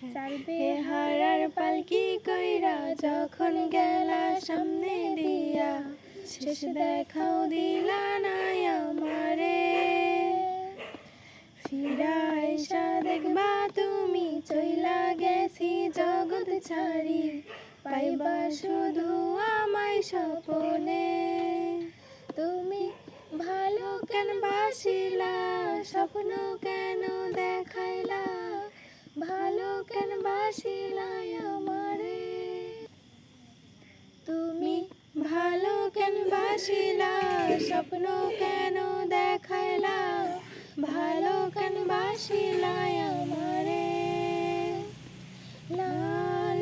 চালবে হারার পালকি কইরা যখন গেলা সামনে দিয়া, শেষ দেখাও দিলা না আমারে। ফিরা আইসা দেখবা তুমি চইলা গেছি জগৎ ছাড়ি, পাইবা শুধু আমায় স্বপনে। তুমি ভালো কেন বাসিলা, স্বপ্ন কেন দেখাইলা, ভালো কেন বাসিলা আমারে। তুমি ভালো কেন বাসিলা, স্বপ্ন কেন দেখাইলা, ভালো কেন বাসিলা আমারে। লাল